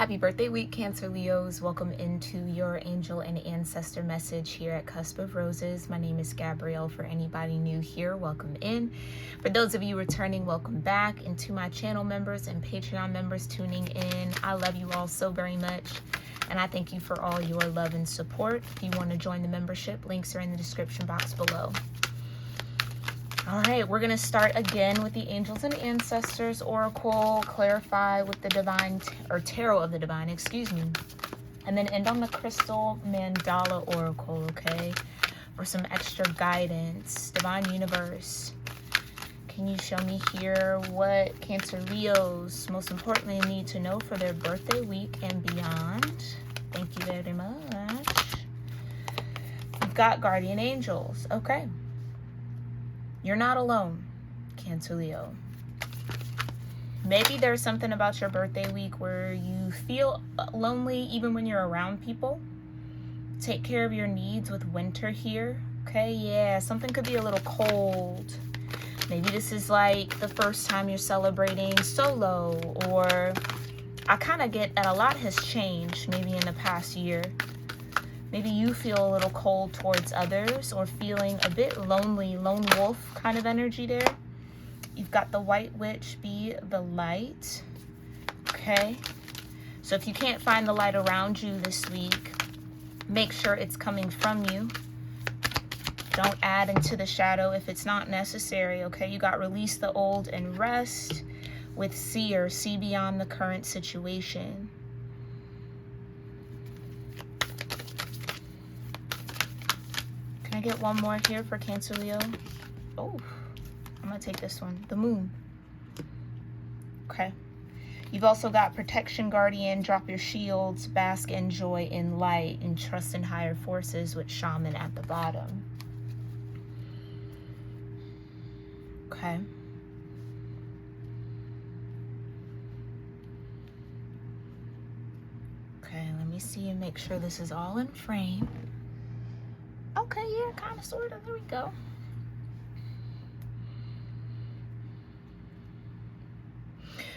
Happy birthday week, Cancer Leos. Welcome into your angel and ancestor message here at Cusp of Roses. My name is Gabrielle. For anybody new here, welcome in. For those of you returning, welcome back. And to my channel members and Patreon members tuning in, I love you all so very much. And I thank you for all your love and support. If you want to join the membership, links are in the description box below. All right, we're going to start again with the Angels and Ancestors Oracle, clarify with the Divine, or Tarot of the Divine, excuse me, and then end on the Crystal Mandala Oracle, okay, for some extra guidance. Divine Universe, can you show me here what Cancer Leos most importantly need to know for their birthday week and beyond? Thank you very much. We've got Guardian Angels, okay. You're not alone, Cancer Leo. Maybe there's something about your birthday week where you feel lonely even when you're around people. Take care of your needs with winter here. Okay, yeah, something could be a little cold. Maybe this is like the first time you're celebrating solo, or I kind of get that a lot has changed maybe in the past year. Maybe you feel a little cold towards others or feeling a bit lonely, lone wolf kind of energy there. You've got the White Witch, be the light. Okay. So if you can't find the light around you this week, make sure it's coming from you. Don't add into the shadow if it's not necessary. Okay. You got release the old and rest with seer, see beyond the current situation. Can I get one more here for Cancer Leo? Oh, I'm going to take this one. The Moon. Okay. You've also got Protection Guardian, drop your shields, bask in joy in light, and trust in higher forces with Shaman at the bottom. Okay. Okay, let me see and make sure this is all in frame. Okay, yeah, kind of, sort of. There we go.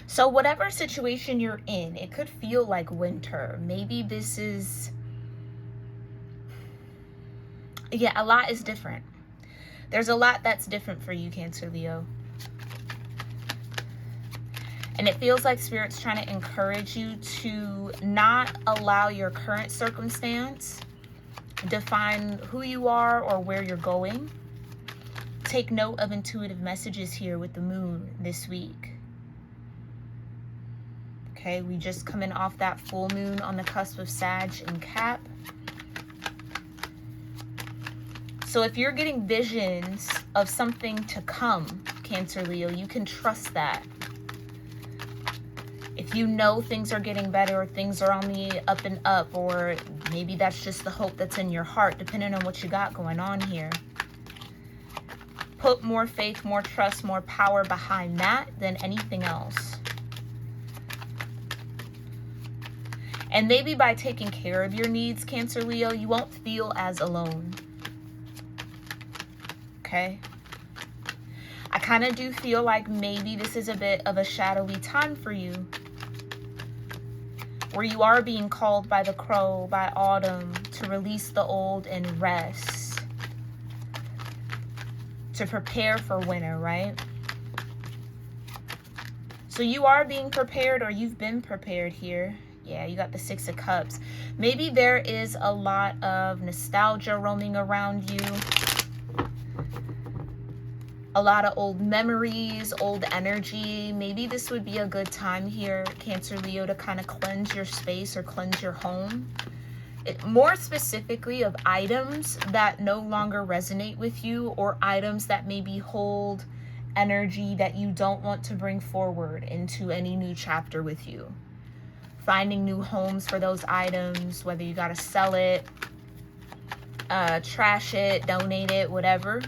So whatever situation you're in, it could feel like winter. Maybe this is, yeah, a lot is different. There's a lot that's different for you, Cancer Leo. And it feels like Spirit's trying to encourage you to not allow your current circumstance define who you are or where you're going. Take note of intuitive messages here with the Moon this week. Okay, we just coming off that full moon on the cusp of Sag and Cap. So if you're getting visions of something to come, Cancer Leo, you can trust that. If you know things are getting better or things are on the up and up, or maybe that's just the hope that's in your heart, depending on what you got going on here. Put more faith, more trust, more power behind that than anything else. And maybe by taking care of your needs, Cancer Leo, you won't feel as alone. Okay? I kind of do feel like maybe this is a bit of a shadowy time for you, where you are being called by the crow, by autumn, to release the old and rest, to prepare for winter, right? So you are being prepared, or you've been prepared here. Yeah, you got the Six of Cups. Maybe there is a lot of nostalgia roaming around you. A lot of old memories, old energy. Maybe this would be a good time here, Cancer Leo, to kind of cleanse your space or cleanse your home. More specifically of items that no longer resonate with you, or items that maybe hold energy that you don't want to bring forward into any new chapter with you. Finding new homes for those items, whether you got to sell it, trash it, donate it, whatever.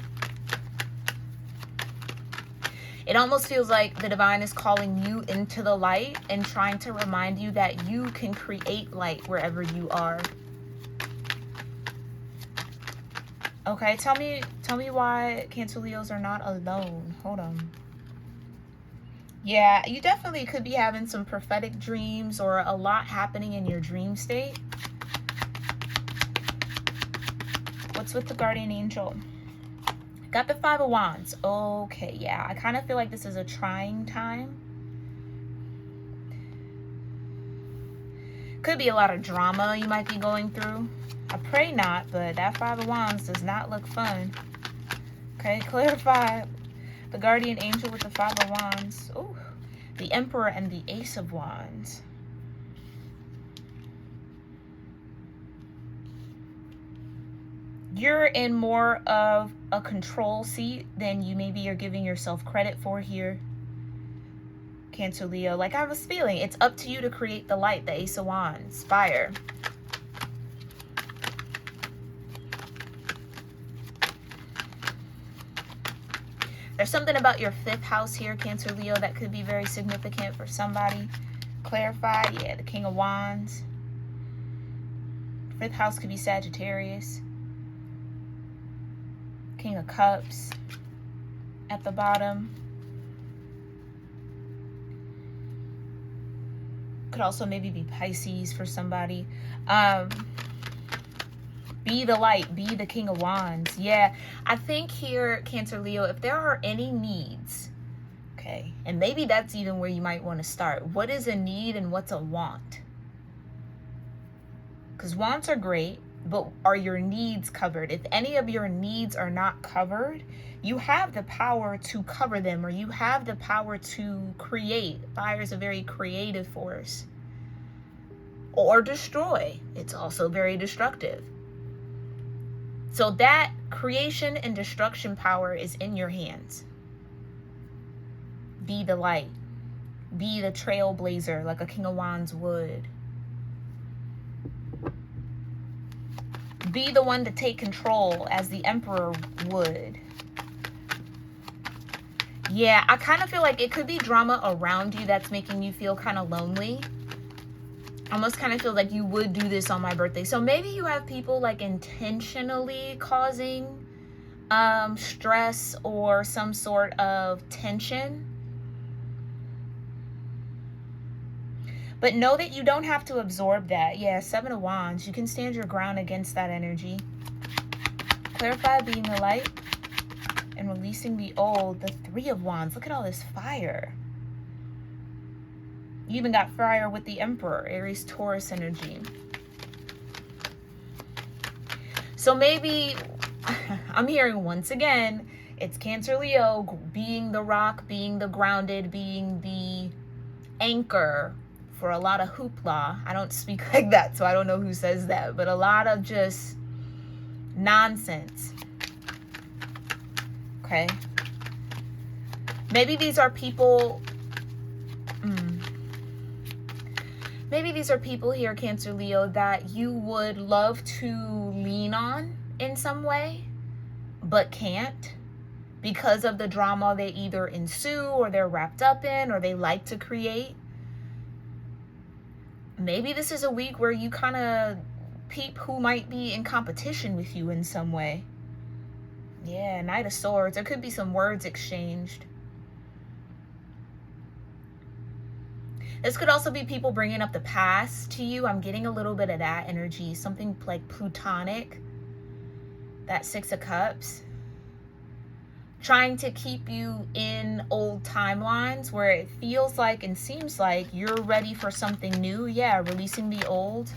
It almost feels like the divine is calling you into the light and trying to remind you that you can create light wherever you are. Okay, tell me why Cancer Leos are not alone. Hold on. Yeah, you definitely could be having some prophetic dreams or a lot happening in your dream state. What's with the guardian angel? Got the Five of Wands. Okay, yeah. I kind of feel like this is a trying time. Could be a lot of drama you might be going through. I pray not, but that Five of Wands does not look fun. Okay, clarify the guardian angel with the Five of Wands. Ooh, the Emperor and the Ace of Wands. You're in more of a control seat than you maybe are giving yourself credit for here, Cancer, Leo. Like I was feeling, it's up to you to create the light, the Ace of Wands, fire. There's something about your 5th house here, Cancer, Leo, that could be very significant for somebody. Clarify, yeah, the King of Wands. 5th house could be Sagittarius. King of Cups at the bottom. Could also maybe be Pisces for somebody. Be the light, be the King of Wands. Yeah, I think here, Cancer, Leo, if there are any needs, okay, and maybe that's even where you might want to start. What is a need and what's a want? Because wants are great, but are your needs covered? If any of your needs are not covered, you have the power to cover them, or you have the power to create. Fire is a very creative force. Or destroy. It's also very destructive. So that creation and destruction power is in your hands. Be the light. Be the trailblazer like a King of Wands would. Be the one to take control as the Emperor would. Yeah, I kind of feel like it could be drama around you that's making you feel kind of lonely. Almost kind of feel like you would do this on my birthday. So maybe you have people like intentionally causing stress or some sort of tension. But know that you don't have to absorb that. Yeah, 7 of Wands. You can stand your ground against that energy. Clarify being the light and releasing the old. The 3 of Wands. Look at all this fire. You even got fire with the Emperor. Aries, Taurus energy. So maybe, I'm hearing once again, it's Cancer, Leo, being the rock, being the grounded, being the anchor for a lot of hoopla. I don't speak like that, so I don't know who says that, but a lot of just nonsense. Okay? Maybe these are people, maybe these are people here, Cancer, Leo, that you would love to lean on in some way, but can't because of the drama they either ensue or they're wrapped up in or they like to create. Maybe this is a week where you kind of peep who might be in competition with you in some way. Yeah, Knight of Swords. There could be some words exchanged. This could also be people bringing up the past to you. I'm getting a little bit of that energy. Something like plutonic. That 6 of Cups. Trying to keep you in old timelines where it feels like and seems like you're ready for something new. Yeah, releasing the old.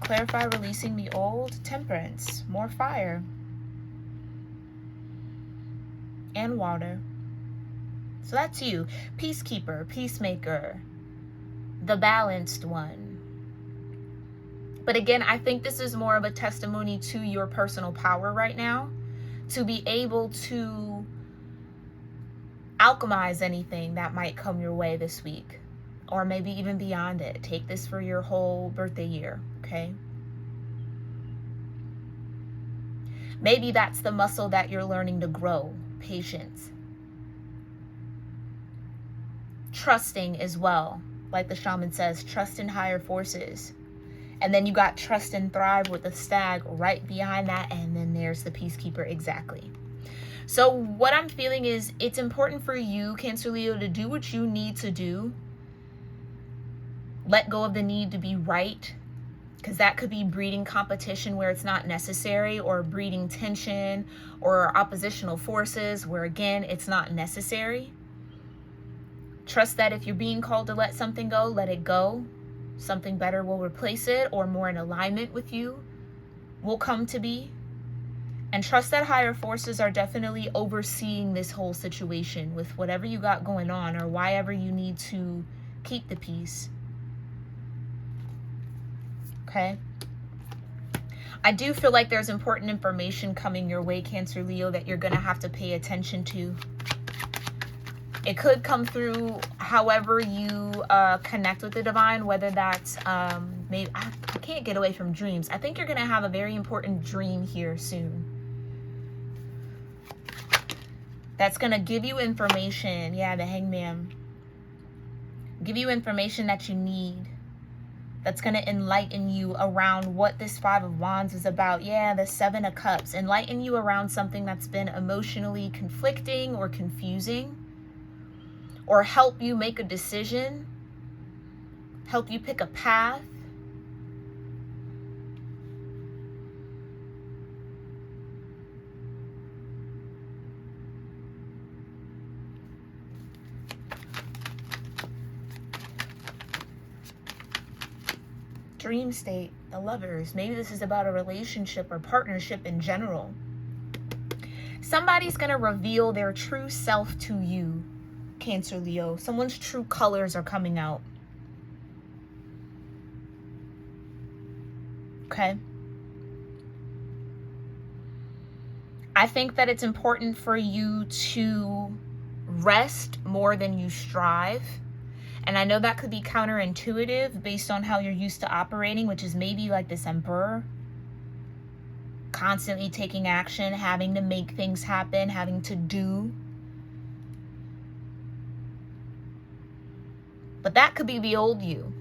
Clarify releasing the old. Temperance. More fire. And water. So that's you. Peacekeeper, peacemaker, the balanced one. But again, I think this is more of a testimony to your personal power right now, to be able to alchemize anything that might come your way this week, or maybe even beyond it. Take this for your whole birthday year, okay? Maybe that's the muscle that you're learning to grow. Patience. Trusting as well. Like the shaman says, trust in higher forces. And then you got trust and thrive with the stag right behind that. And then there's the peacekeeper. Exactly. So what I'm feeling is it's important for you, Cancer Leo, to do what you need to do. Let go of the need to be right, because that could be breeding competition where it's not necessary, or breeding tension or oppositional forces where, again, it's not necessary. Trust that if you're being called to let something go, let it go. Something better will replace it, or more in alignment with you will come to be. And trust that higher forces are definitely overseeing this whole situation with whatever you got going on, or why ever you need to keep the peace. Okay? I do feel like there's important information coming your way, Cancer Leo, that you're going to have to pay attention to. It could come through however you connect with the divine, whether that's maybe I can't get away from dreams. I think you're going to have a very important dream here soon. That's going to give you information. Yeah, the Hangman. Give you information that you need. That's going to enlighten you around what this Five of Wands is about. Yeah, the Seven of Cups. Enlighten you around something that's been emotionally conflicting or confusing. Or help you make a decision. Help you pick a path. Dream state, the Lovers. Maybe this is about a relationship or partnership in general. Somebody's going to reveal their true self to you, Cancer Leo. Someone's true colors are coming out. Okay? I think that it's important for you to rest more than you strive. And I know that could be counterintuitive based on how you're used to operating, which is maybe like this Emperor. Constantly taking action, having to make things happen, having to do. But that could be the old you.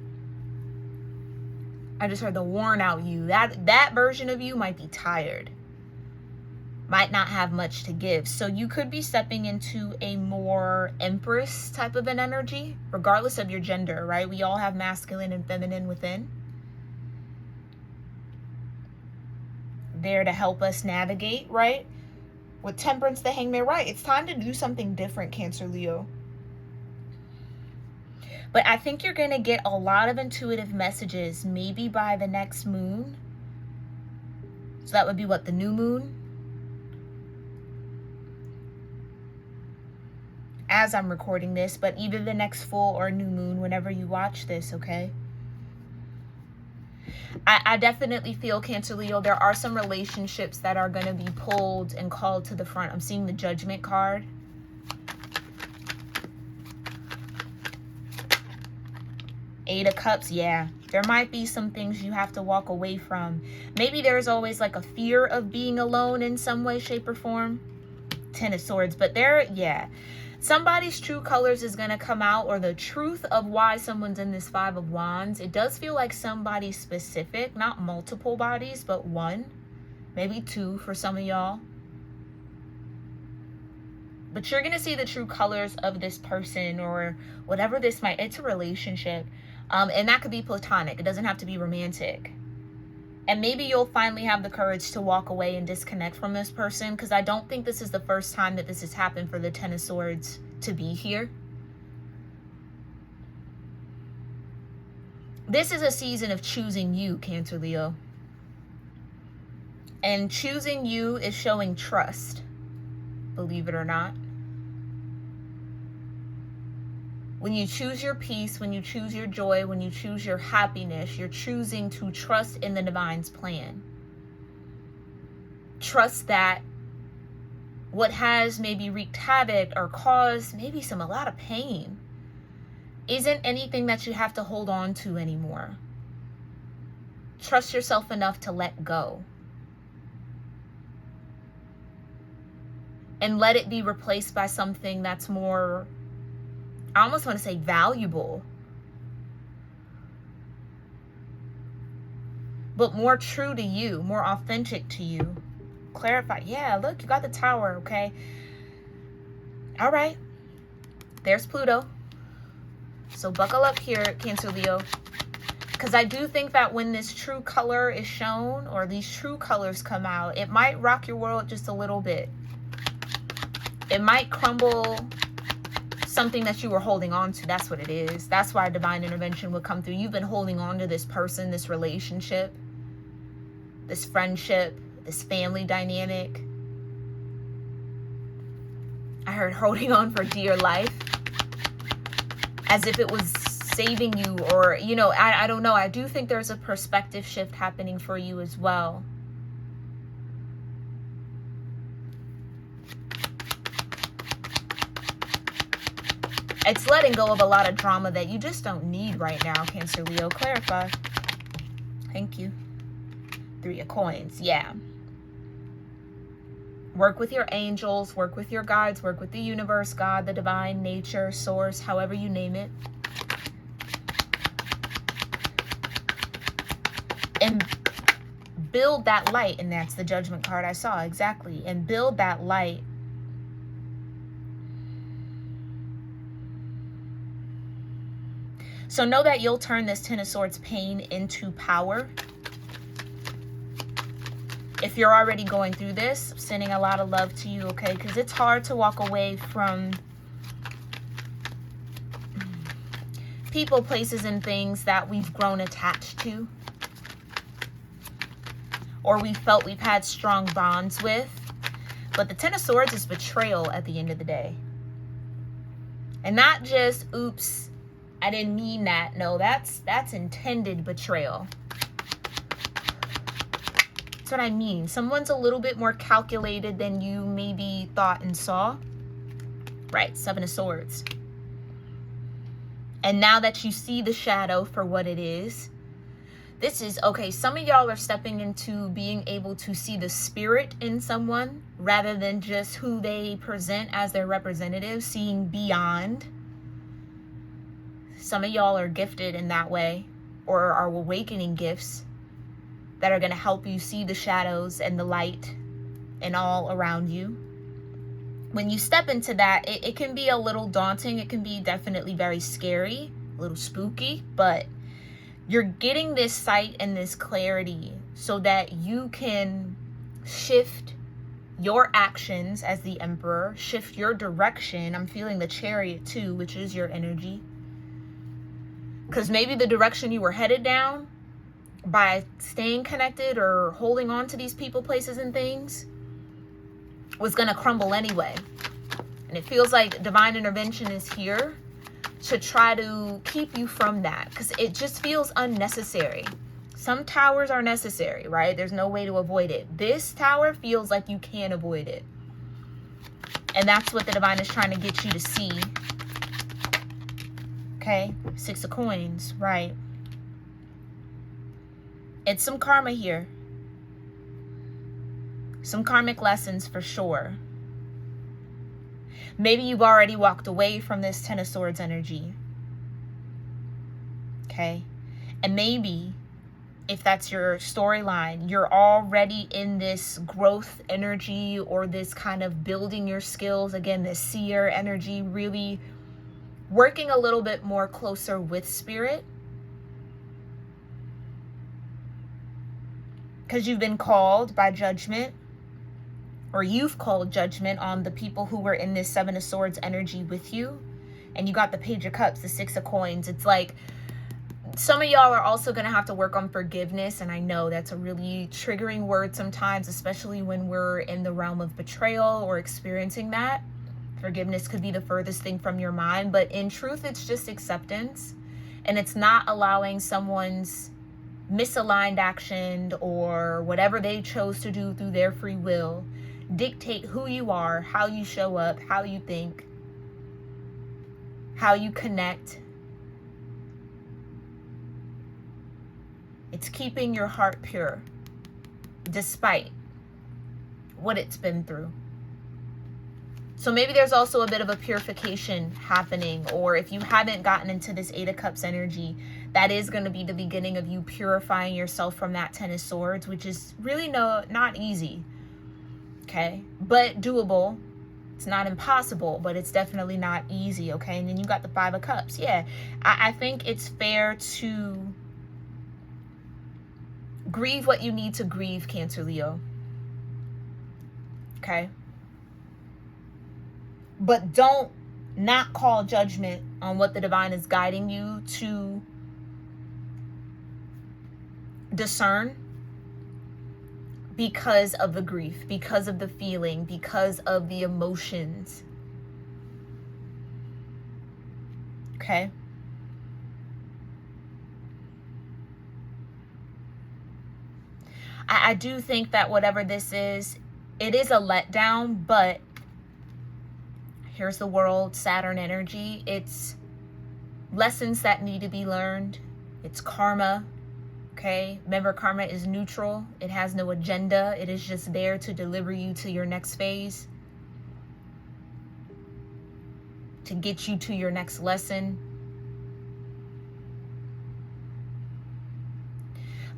I just heard the worn out you. That version of you might be tired. Might not have much to give. So you could be stepping into a more Empress type of an energy, regardless of your gender, right? We all have masculine and feminine within. There to help us navigate, right? With Temperance, the Hangman, right? It's time to do something different, Cancer Leo. But I think you're going to get a lot of intuitive messages, maybe by the next moon. So that would be what, the new moon? As I'm recording this, but either the next full or new moon whenever you watch this, okay? I definitely feel, Cancer Leo, there are some relationships that are going to be pulled and called to the front. I'm seeing the Judgment card. Eight of Cups, yeah. There might be some things you have to walk away from. Maybe there's always like a fear of being alone in some way, shape, or form. Ten of Swords, but there, yeah. Somebody's true colors is going to come out, or the truth of why someone's in this Five of Wands. It does feel like somebody specific, not multiple bodies, but one, maybe two for some of y'all. But you're going to see the true colors of this person, or whatever this might, it's a relationship. And that could be platonic. It doesn't have to be romantic. And maybe you'll finally have the courage to walk away and disconnect from this person, because I don't think this is the first time that this has happened for the Ten of Swords to be here. This is a season of choosing you, Cancer Leo. And choosing you is showing trust, believe it or not. When you choose your peace, when you choose your joy, when you choose your happiness, you're choosing to trust in the divine's plan. Trust that what has maybe wreaked havoc or caused maybe a lot of pain isn't anything that you have to hold on to anymore. Trust yourself enough to let go. And let it be replaced by something that's more, I almost want to say, valuable, but more true to you, more authentic to you, clarify. Yeah, look, you got the Tower, okay? All right. There's Pluto. So buckle up here, Cancer, Leo. Because I do think that when this true color is shown, or these true colors come out, it might rock your world just a little bit. It might crumble something that you were holding on to. That's what it is. That's why divine intervention would come through. You've been holding on to this person, this relationship, this friendship, this family dynamic. I heard holding on for dear life, as if it was saving you, or, you know, I don't know. I do think there's a perspective shift happening for you as well. It's letting go of a lot of drama that you just don't need right now, Cancer, Leo. Clarify. Thank you. 3 of Coins. Yeah. Work with your angels, work with your guides, work with the universe, God, the divine, nature, source, however you name it. And build that light. And that's the Judgment card I saw. Exactly. And build that light. So know that you'll turn this Ten of Swords pain into power. If you're already going through this, I'm sending a lot of love to you, okay? Because it's hard to walk away from people, places, and things that we've grown attached to, or we felt we've had strong bonds with. But the Ten of Swords is betrayal at the end of the day. And not just, oops, I didn't mean that. No, that's intended betrayal. That's what I mean. Someone's a little bit more calculated than you maybe thought and saw. Right, 7 of Swords. And now that you see the shadow for what it is, this is, okay, some of y'all are stepping into being able to see the spirit in someone rather than just who they present as their representative, seeing beyond. Some of y'all are gifted in that way, or are awakening gifts that are going to help you see the shadows and the light and all around you. When you step into that, it can be a little daunting. It can be definitely very scary, a little spooky, but you're getting this sight and this clarity so that you can shift your actions as the Emperor, shift your direction. I'm feeling the Chariot too, which is your energy. Because maybe the direction you were headed down, by staying connected or holding on to these people, places, and things, was going to crumble anyway. And it feels like divine intervention is here to try to keep you from that, because it just feels unnecessary. Some towers are necessary, right? There's no way to avoid it. This tower feels like you can avoid it. And that's what the divine is trying to get you to see. Okay, 6 of Coins, right? It's some karma here. Some karmic lessons for sure. Maybe you've already walked away from this Ten of Swords energy. Okay? And maybe, if that's your storyline, you're already in this growth energy, or this kind of building your skills. Again, this seer energy, really working a little bit more closer with spirit. Because you've been called by judgment, or you've called judgment on the people who were in this 7 of Swords energy with you. And you got the Page of Cups, the 6 of Coins. It's like some of y'all are also going to have to work on forgiveness. And I know that's a really triggering word sometimes, especially when we're in the realm of betrayal or experiencing that. Forgiveness could be the furthest thing from your mind. But in truth, it's just acceptance. And it's not allowing someone's misaligned action or whatever they chose to do through their free will dictate who you are, how you show up, how you think, how you connect. It's keeping your heart pure despite what it's been through. So maybe there's also a bit of a purification happening, or if you haven't gotten into this 8 of Cups energy, that is going to be the beginning of you purifying yourself from that 10 of Swords, which is really not easy. Okay, but doable. It's not impossible, but it's definitely not easy. Okay, and then you got the Five of Cups. Yeah, I think it's fair to grieve what you need to grieve, Cancer, Leo. Okay, but don't not call judgment on what the divine is guiding you to discern, because of the grief, because of the feeling, because of the emotions. Okay? I do think that whatever this is, it is a letdown, but here's the world, Saturn energy. It's lessons that need to be learned. It's karma. Okay, remember, karma is neutral. It has no agenda. It is just there to deliver you to your next phase, to get you to your next lesson.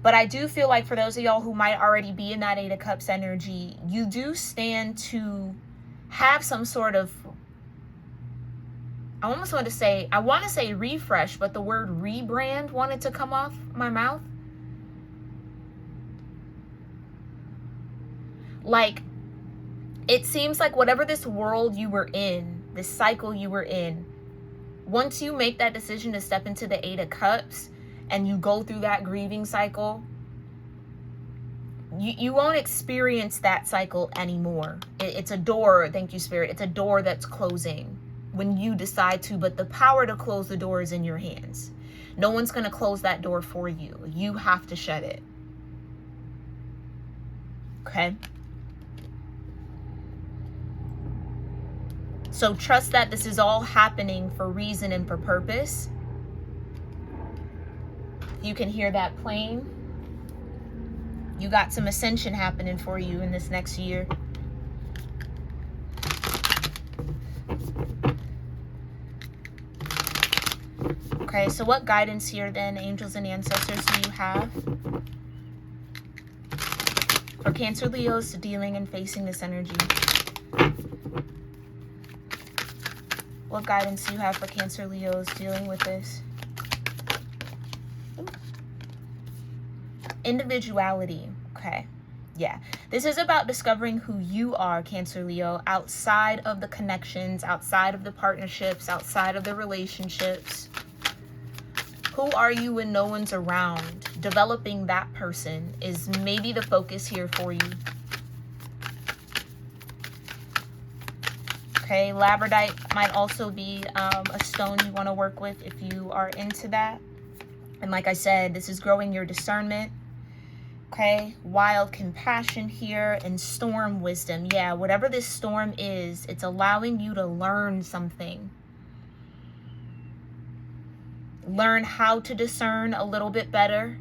But I do feel like for those of y'all who might already be in that Eight of Cups energy, you do stand to have some sort of, I want to say refresh, but the word rebrand wanted to come off my mouth. Like, it seems like whatever this world you were in, this cycle you were in, once you make that decision to step into the Eight of Cups and you go through that grieving cycle, you won't experience that cycle anymore. It's a door, thank you, Spirit. It's a door that's closing when you decide to, but the power to close the door is in your hands. No one's going to close that door for you. You have to shut it. Okay? So trust that this is all happening for reason and for purpose. You can hear that plane. You got some ascension happening for you in this next year. Okay, so what guidance here then, angels and ancestors, do you have for Cancer Leos dealing and facing this energy? What guidance do you have for Cancer Leos dealing with this? Individuality. Okay. Yeah. This is about discovering who you are, Cancer Leo, outside of the connections, outside of the partnerships, outside of the relationships. Who are you when no one's around? Developing that person is maybe the focus here for you. Okay, labradorite might also be a stone you want to work with if you are into that. And like I said, this is growing your discernment. Okay, wild compassion here and storm wisdom. Yeah, whatever this storm is, it's allowing you to learn something. Learn how to discern a little bit better.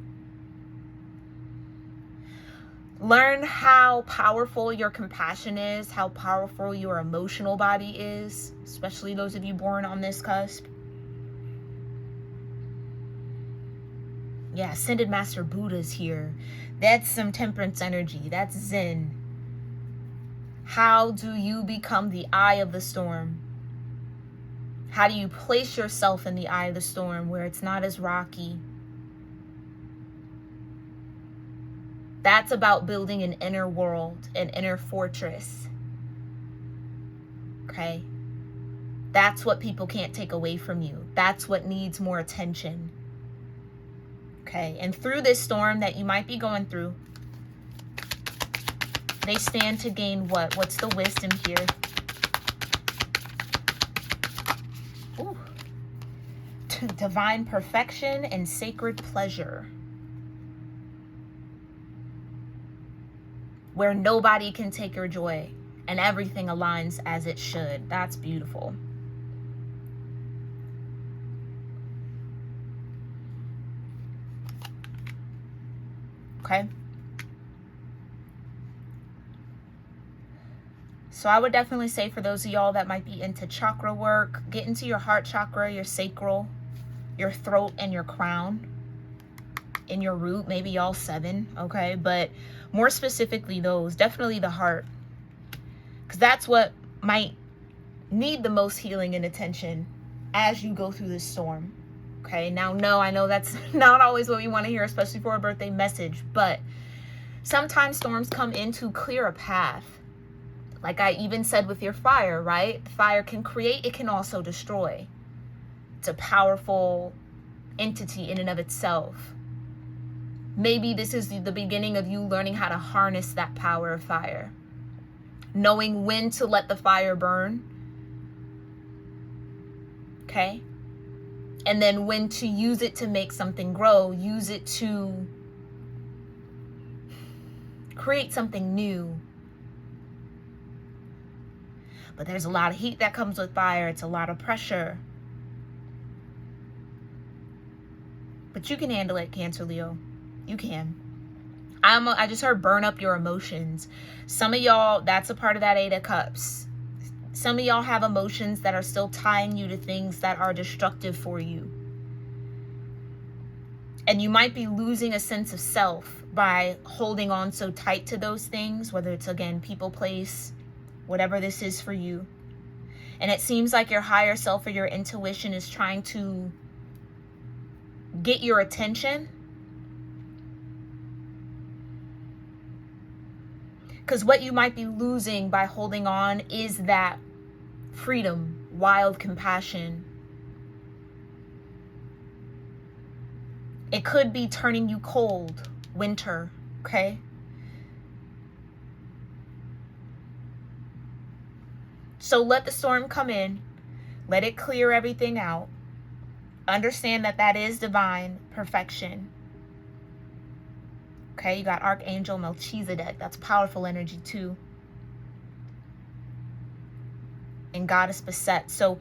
Learn how powerful your compassion is, how powerful your emotional body is, especially those of you born on this cusp. Yeah, Ascended Master Buddha's here. That's some temperance energy. That's Zen. How do you become the eye of the storm? How do you place yourself in the eye of the storm where it's not as rocky? That's about building an inner world, an inner fortress. Okay? That's what people can't take away from you. That's what needs more attention. Okay? And through this storm that you might be going through, they stand to gain what? What's the wisdom here? Ooh. Divine perfection and sacred pleasure. Where nobody can take your joy and everything aligns as it should. That's beautiful. Okay. So I would definitely say for those of y'all that might be into chakra work, get into your heart chakra, your sacral, your throat, and your crown. In your root, maybe all 7, okay? But more specifically those, definitely the heart. Because that's what might need the most healing and attention as you go through this storm. Okay, now, no, I know that's not always what we want to hear, especially for a birthday message, but sometimes storms come in to clear a path. Like I even said with your fire, right? Fire can create, it can also destroy. It's a powerful entity in and of itself. Maybe this is the beginning of you learning how to harness that power of fire. Knowing when to let the fire burn. Okay? And then when to use it to make something grow. Use it to create something new. But there's a lot of heat that comes with fire. It's a lot of pressure. But you can handle it, Cancer, Leo. You can. I just heard burn up your emotions. Some of y'all, that's a part of that 8 of Cups. Some of y'all have emotions that are still tying you to things that are destructive for you. And you might be losing a sense of self by holding on so tight to those things, whether it's, again, people, place, whatever this is for you. And it seems like your higher self or your intuition is trying to get your attention. Because what you might be losing by holding on is that freedom, wild compassion. It could be turning you cold, winter, okay? So let the storm come in. Let it clear everything out. Understand that that is divine perfection. Okay, you got Archangel Melchizedek. That's powerful energy too. And Goddess Beset. So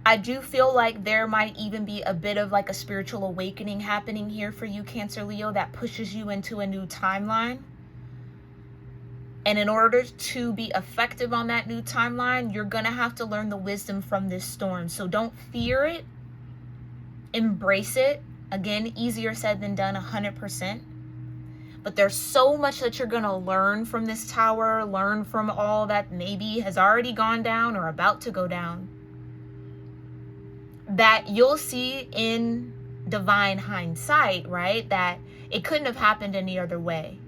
I do feel like there might even be a bit of like a spiritual awakening happening here for you, Cancer, Leo, that pushes you into a new timeline. And in order to be effective on that new timeline, you're going to have to learn the wisdom from this storm. So don't fear it. Embrace it. Again, easier said than done, 100%. But there's so much that you're going to learn from this tower, learn from all that maybe has already gone down or about to go down, that you'll see in divine hindsight, right? That it couldn't have happened any other way.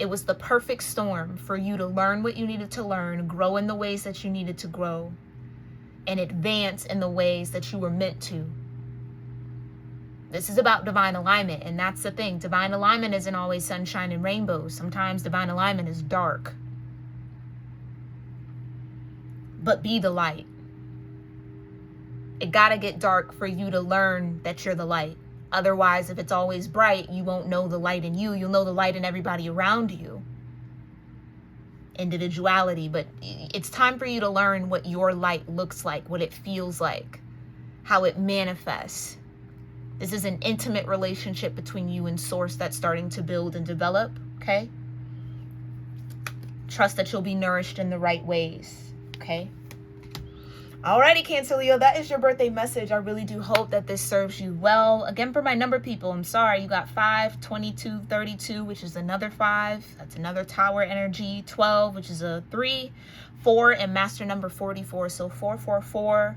It was the perfect storm for you to learn what you needed to learn, grow in the ways that you needed to grow, and advance in the ways that you were meant to. This is about divine alignment, and that's the thing. Divine alignment isn't always sunshine and rainbows. Sometimes divine alignment is dark. But be the light. It gotta get dark for you to learn that you're the light. Otherwise, if it's always bright, you won't know the light in you. You'll know the light in everybody around you. Individuality. But it's time for you to learn what your light looks like, what it feels like, how it manifests. This is an intimate relationship between you and Source that's starting to build and develop, okay? Trust that you'll be nourished in the right ways, okay? Alrighty, Cancer, Leo, that is your birthday message. I really do hope that this serves you well. Again, for my number people, I'm sorry, you got 5, 22, 32, which is another 5. That's another tower energy. 12, which is a 3, 4, and master number 44. So 444,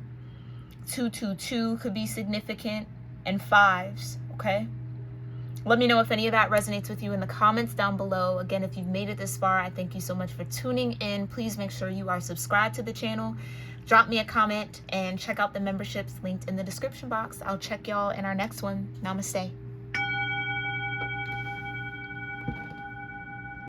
222 could be significant, and 5s, okay? Let me know if any of that resonates with you in the comments down below. Again, if you've made it this far, I thank you so much for tuning in. Please make sure you are subscribed to the channel. Drop me a comment and check out the memberships linked in the description box. I'll check y'all in our next one. Namaste.